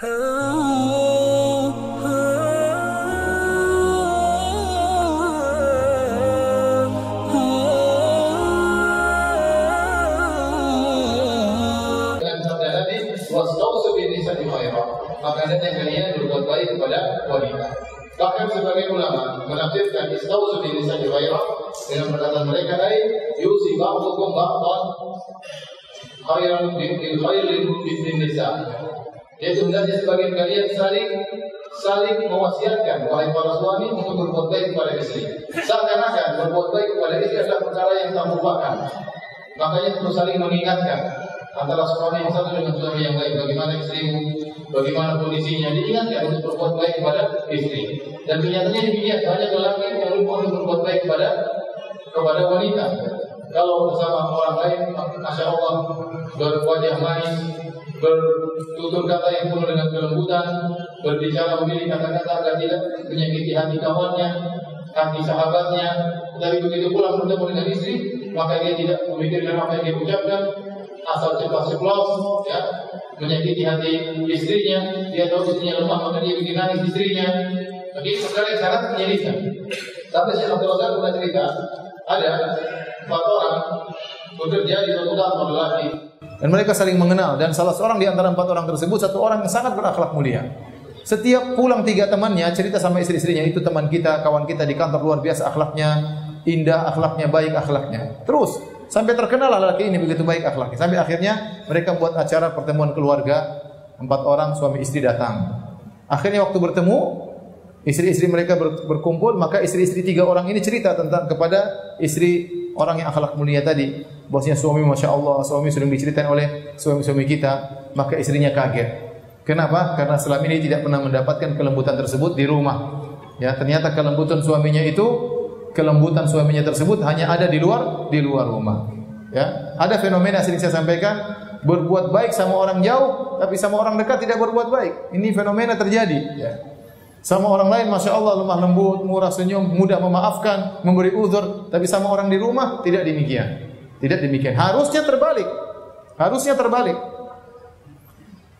Maka hendaknya kalian berbuat baik kepada wanita. Bahkan sebagai ulama menafsirkan istausu bin nisa'i ghairah dengan perkataan mereka yusi ba'dukum ba'dan khairan bil khairin bin nisa. Yaitu hendaknya sebagian kalian saling mewasiatkan wahai para suami untuk berbuat baik kepada istri. Seakan-akan berbuat baik kepada istri adalah perkara yang tak melupakan. Makanya perlu saling mengingatkan antara suami yang satu dengan suami yang lain, bagaimana istrimu, bagaimana kondisinya, diingatkan untuk berbuat baik kepada istri. Dan kenyataannya demikian, banyak lelaki yang lupa untuk berbuat baik kepada wanita. Kalau bersama orang lain, masya Allah, berwajah manis, bertutur kata yang penuh dengan kelembutan, berbicara memilih kata-kata agar tidak menyakiti hati kawannya, hati sahabatnya. Tapi begitu pulang bertemu dengan istri, maka dia tidak memikirkan apa yang dia ucapkan, asal cepat ceplos, ya, menyakiti hati istrinya. Dia tahu istrinya lemah, maka dia bikin nangis istrinya. Jadi perkara yang sangat menyedihkan. Sampai Syekh Abdul Razak pernah cerita, ada 4 orang bekerja di suatu kantor lelaki, dan mereka saling mengenal. Dan salah seorang di antara 4 orang tersebut, satu orang yang sangat berakhlak mulia. Setiap pulang 3 temannya cerita sama istri-istrinya, itu teman kita, kawan kita di kantor luar biasa akhlaknya, indah akhlaknya, baik akhlaknya. Terus sampai terkenal lelaki ini begitu baik akhlaknya. Sampai akhirnya mereka buat acara pertemuan keluarga, 4 orang suami istri datang. Akhirnya waktu bertemu, istri-istri mereka berkumpul, maka istri-istri 3 orang ini cerita tentang kepada istri orang yang akhlak mulia tadi. Bosnya suami masya Allah, suami sering diceritain oleh suami-suami kita. Maka istrinya kaget. Kenapa? Karena selama ini tidak pernah mendapatkan kelembutan tersebut di rumah. Ya, ternyata kelembutan suaminya tersebut hanya ada di luar rumah. Ya, ada fenomena sering saya sampaikan, berbuat baik sama orang jauh, tapi sama orang dekat tidak berbuat baik. Ini fenomena terjadi. Ya. Sama orang lain masya Allah lemah lembut, murah senyum, mudah memaafkan, memberi uzur, tapi sama orang di rumah tidak demikian. Tidak demikian. Harusnya terbalik.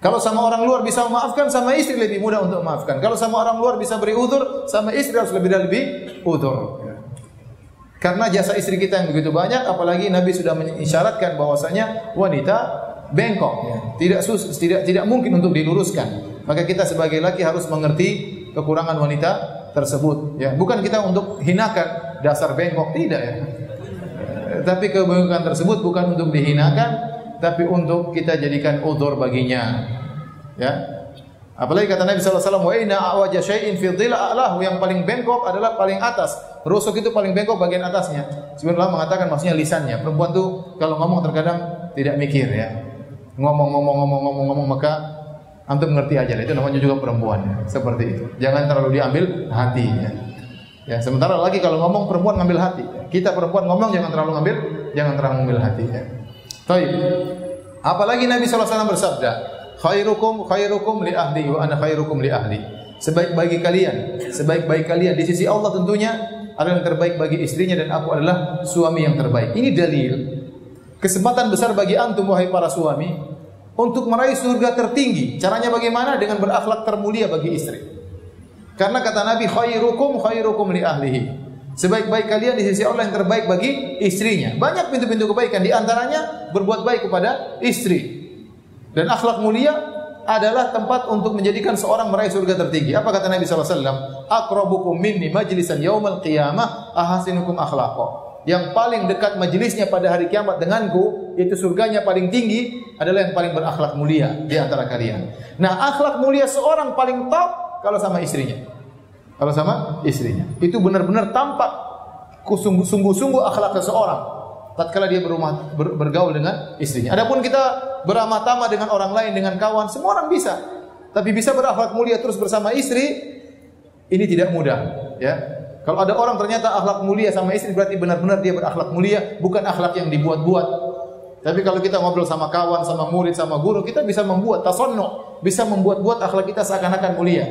Kalau sama orang luar bisa memaafkan, sama istri lebih mudah untuk memaafkan. Kalau sama orang luar bisa beri uzur, sama istri harus lebih uzur. Karena jasa istri kita yang begitu banyak, apalagi Nabi sudah mengisyaratkan bahwasanya wanita bengkok, ya. Tidak mungkin untuk diluruskan. Maka kita sebagai laki harus mengerti kekurangan wanita tersebut. Ya, bukan kita untuk hinakan dasar bengkok, tidak ya. Tapi kebengkokan tersebut bukan untuk dihinakan, tapi untuk kita jadikan udzur baginya. Ya. Apalagi kata Nabi sallallahu alaihi wasallam, "Wa inna awaja syai'in fi dhil a'lahu", yang paling bengkok adalah paling atas. Rusuk itu paling bengkok bagian atasnya. Sebenarnya mengatakan maksudnya lisannya. Perempuan tuh kalau ngomong terkadang tidak mikir ya. Ngomong maka antum ngerti aja lah, itu namanya juga perempuan ya. Seperti itu. Jangan terlalu diambil hati ya. Ya, sementara lagi kalau ngomong perempuan ngambil hati. Kita perempuan ngomong jangan terlalu ngambil hati ya. Baik. Apalagi Nabi sallallahu alaihi wasallam bersabda, khairukum li ahli wa ana khairukum li ahli. Sebaik-baik kalian di sisi Allah tentunya adalah yang terbaik bagi istrinya, dan aku adalah suami yang terbaik. Ini dalil kesempatan besar bagi antum wahai para suami untuk meraih surga tertinggi. Caranya bagaimana? Dengan berakhlak termulia bagi istri. Karena kata Nabi, khairukum li ahlihi. Sebaik-baik kalian di sisi Allah yang terbaik bagi istrinya. Banyak pintu-pintu kebaikan, di antaranya berbuat baik kepada istri. Dan akhlak mulia adalah tempat untuk menjadikan seorang meraih surga tertinggi. Apa kata Nabi SAW? Aqrabukum minni majlisan yaumal qiyamah ahasinukum akhlaqa. Yang paling dekat majelisnya pada hari kiamat denganku, itu surganya paling tinggi, adalah yang paling berakhlak mulia di antara kalian. Nah, akhlak mulia seorang paling top kalau sama istrinya. Itu benar-benar tampak sungguh-sungguh akhlak seseorang tatkala dia bergaul dengan istrinya. Adapun kita beramah-tamah dengan orang lain, dengan kawan, semua orang bisa. Tapi bisa berakhlak mulia terus bersama istri, ini tidak mudah, ya. Kalau ada orang ternyata akhlak mulia sama istri, berarti benar-benar dia berakhlak mulia, bukan akhlak yang dibuat-buat. Tapi kalau kita ngobrol sama kawan, sama murid, sama guru, kita bisa membuat tasannu, bisa membuat-buat akhlak kita seakan-akan mulia.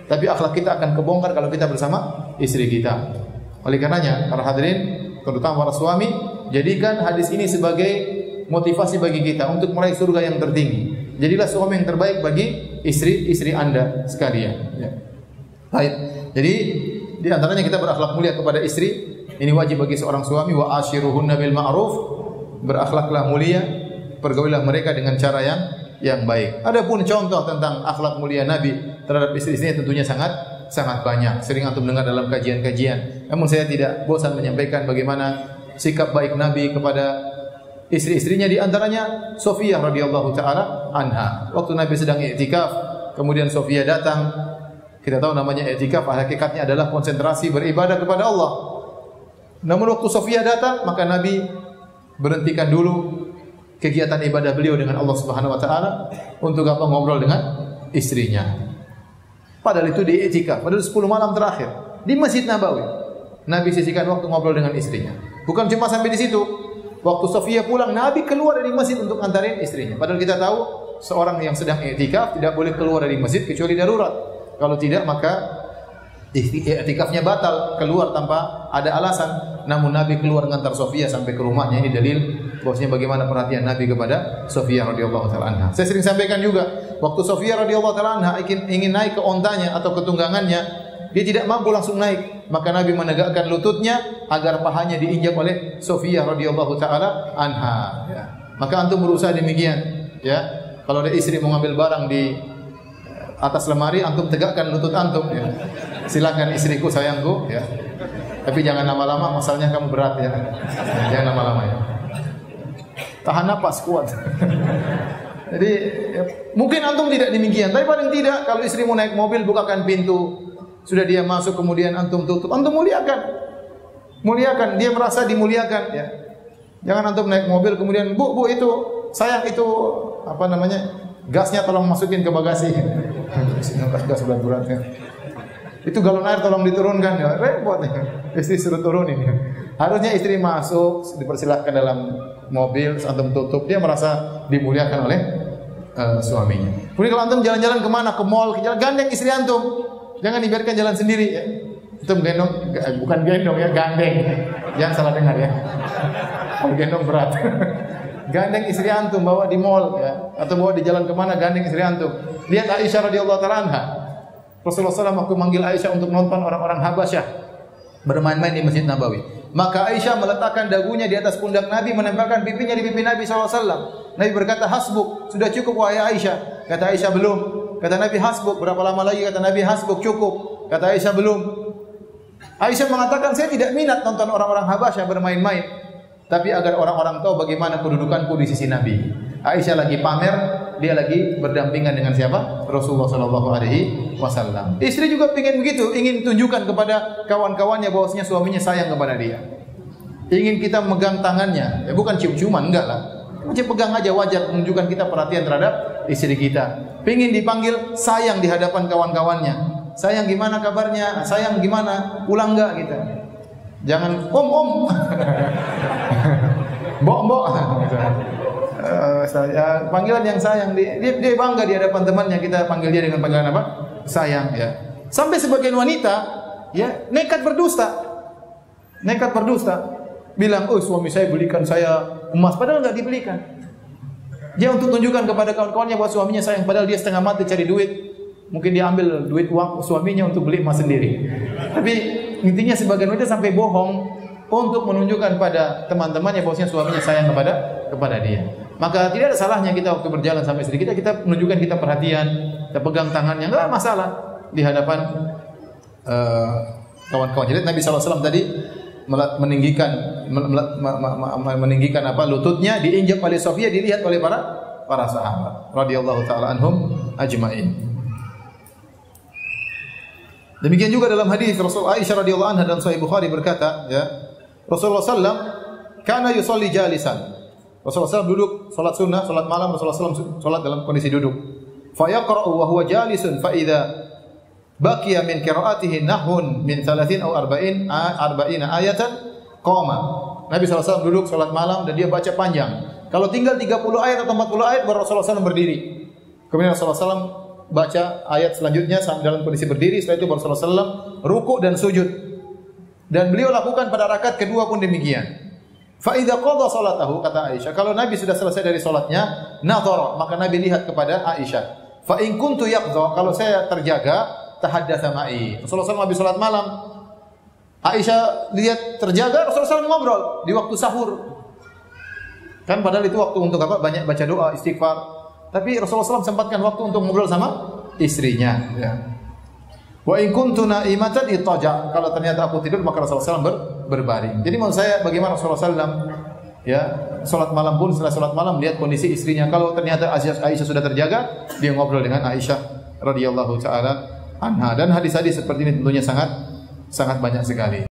Tapi akhlak kita akan kebongkar kalau kita bersama istri kita. Oleh karenanya, para hadirin, terutama para suami, jadikan hadis ini sebagai motivasi bagi kita untuk meraih surga yang tertinggi. Jadilah suami yang terbaik bagi istri-istri Anda sekalian. Ya. Baik. Jadi di antaranya kita berakhlak mulia kepada istri. Ini wajib bagi seorang suami. Wa ashiruhunna bil ma'ruf. Berakhlaklah mulia, pergaulilah mereka dengan cara yang baik. Adapun contoh tentang akhlak mulia Nabi terhadap istri-istrinya tentunya sangat banyak. Sering antum dengar dalam kajian-kajian. Namun saya tidak bosan menyampaikan bagaimana sikap baik Nabi kepada istri-istrinya, di antaranya Sofiyah radhiyallahu taala anha. Waktu Nabi sedang i'tikaf, kemudian Sofiyah datang. Kita tahu namanya i'tikaf, hakikatnya adalah konsentrasi beribadah kepada Allah. Namun waktu Sofiyah datang, maka Nabi berhentikan dulu kegiatan ibadah beliau dengan Allah Subhanahu wa taala untuk apa? Ngobrol dengan istrinya. Padahal itu di i'tikaf, padahal 10 malam terakhir di Masjid Nabawi. Nabi sisihkan waktu ngobrol dengan istrinya. Bukan cuma sampai di situ. Waktu Sofiyah pulang, Nabi keluar dari masjid untuk antarin istrinya. Padahal kita tahu seorang yang sedang i'tikaf tidak boleh keluar dari masjid kecuali darurat. Kalau tidak maka i'tikafnya batal, keluar tanpa ada alasan. Namun Nabi keluar mengantar Sofiyah sampai ke rumahnya. Ini dalil bahwasanya bagaimana perhatian Nabi kepada Sofiyah radhiyallahu taala anha. Saya sering sampaikan juga, waktu Sofiyah radhiyallahu taala anha ingin naik ke ontanya atau ke tunggangannya, dia tidak mampu langsung naik, maka Nabi menegakkan lututnya agar pahanya diinjak oleh Sofiyah radhiyallahu taala anha. Ya. Maka antum berusaha demikian, ya. Kalau ada istri mau ngambil barang di atas lemari, antum tegakkan lutut antum, ya. Silakan istriku, sayangku, ya. Tapi jangan lama-lama, masalahnya kamu berat, ya. Jangan lama-lama, ya. Tahan napas kuat. Jadi ya, mungkin antum tidak demikian, tapi paling tidak kalau istri mau naik mobil, bukakan pintu. Sudah dia masuk, kemudian antum tutup, antum muliakan. Muliakan, dia merasa dimuliakan, ya. Jangan antum naik mobil kemudian, Bu, itu sayang, itu apa namanya? Gasnya tolong masukin ke bagasi. Gas berat-berat, ya. Itu galon air tolong diturunkan, ya. Repot, ya. Istri suruh turunin, ya. Harusnya istri masuk, dipersilahkan dalam mobil, antum tutup, dia merasa dimuliakan oleh suaminya. Kemudian kalau antum jalan-jalan kemana, ke mall, ke jalan, gandeng istri antum. Jangan dibiarkan jalan sendiri, ya. Itu gendong, bukan gendong, ya, gandeng. Jangan salah dengar, ya. Kalau gendong berat. Gandeng istri antum, bawa di mall, ya, atau bawa di jalan kemana, gandeng istri antum. Lihat Aisyah radhiyallahu taala anha. Rasulullah SAW waktu manggil Aisyah untuk nonton orang-orang Habasyah bermain-main di Masjid Nabawi. Maka Aisyah meletakkan dagunya di atas pundak Nabi, menempelkan pipinya di pipi Nabi SAW. Nabi berkata, hasbuk, sudah cukup wahai Aisyah. Kata Aisyah, belum. Kata Nabi, hasbuk, berapa lama lagi? Kata Nabi, hasbuk, cukup. Kata Aisyah, belum. Aisyah mengatakan, saya tidak minat nonton orang-orang Habasyah bermain-main, tapi agar orang-orang tahu bagaimana kedudukanku di sisi Nabi. Aisyah lagi pamer, dia lagi berdampingan dengan siapa? Rasulullah SAW. Istri juga ingin begitu, ingin tunjukkan kepada kawan-kawannya bahwasanya suaminya sayang kepada dia. Ingin kita megang tangannya, ya bukan cium-ciuman, enggak lah. Macam pegang aja, wajar menunjukkan kita perhatian terhadap istri kita. Pengin dipanggil sayang di hadapan kawan-kawannya. Sayang gimana kabarnya? Sayang gimana? Pulang enggak gitu. Jangan om. Mbok. Panggilan yang sayang, dia bangga di hadapan temannya, kita panggil dia dengan panggilan apa? Sayang, ya. Sampai sebagian wanita ya nekat berdusta. Bilang, "Oh, suami saya belikan saya emas," padahal enggak dibelikan. Dia untuk tunjukkan kepada kawan-kawannya bahwa suaminya sayang, padahal dia setengah mati cari duit. Mungkin dia ambil duit uang suaminya untuk beli emas sendiri. Tapi intinya sebagian wanita sampai bohong untuk menunjukkan pada teman-temannya bahwasanya suaminya sayang kepada dia. Maka tidak ada salahnya kita waktu berjalan sama istri kita menunjukkan kita perhatian, kita pegang tangannya, enggak masalah di hadapan kawan-kawan. Jadi Nabi SAW tadi meninggikan apa lututnya, diinjak oleh Sofiyah, dilihat oleh para sahabat radhiyallahu taala anhum ajmain. Demikian juga dalam hadis Rasul Aisyah radhiyallahu anha dalam Sahih Bukhari berkata, ya, Rasulullah SAW kana yusalli jalisan. Rasulullah SAW duduk salat sunnah, salat malam, Rasulullah SAW salat dalam kondisi duduk. Fa yaqra'u wa huwa jalisun fa idza baqiya min qira'atihi nahun min 30 atau 40 ayatan qama. Nabi SAW duduk salat malam dan dia baca panjang. Kalau tinggal 30 ayat atau 40 ayat baru Rasulullah SAW berdiri. Kemudian Rasulullah SAW baca ayat selanjutnya dalam kondisi berdiri, setelah itu Rasulullah SAW rukuk dan sujud. Dan beliau lakukan pada rakaat kedua pun demikian. Fa idza qada salatahu, kata Aisyah, kalau Nabi sudah selesai dari salatnya, nadhara, maka Nabi lihat kepada Aisyah. Fa in kuntu yaqdha, kalau saya terjaga, tahaddatsa ma'i. Rasulullah SAW habis salat malam. Aisyah lihat terjaga, Rasulullah SAW ngobrol di waktu sahur. Kan padahal itu waktu untuk apa? Banyak baca doa, istighfar. Tapi Rasulullah SAW sempatkan waktu untuk ngobrol sama istrinya. Ya. Wa in kuntu naimatan ittaja, kalau ternyata aku tidur maka Rasulullah SAW berbaring. Jadi menurut saya bagaimana Rasulullah SAW ya salat malam pun setelah salat malam lihat kondisi istrinya. Kalau ternyata Aisyah sudah terjaga, dia ngobrol dengan Aisyah radhiyallahu taala anha. Dan hadis-hadis seperti ini tentunya sangat banyak sekali.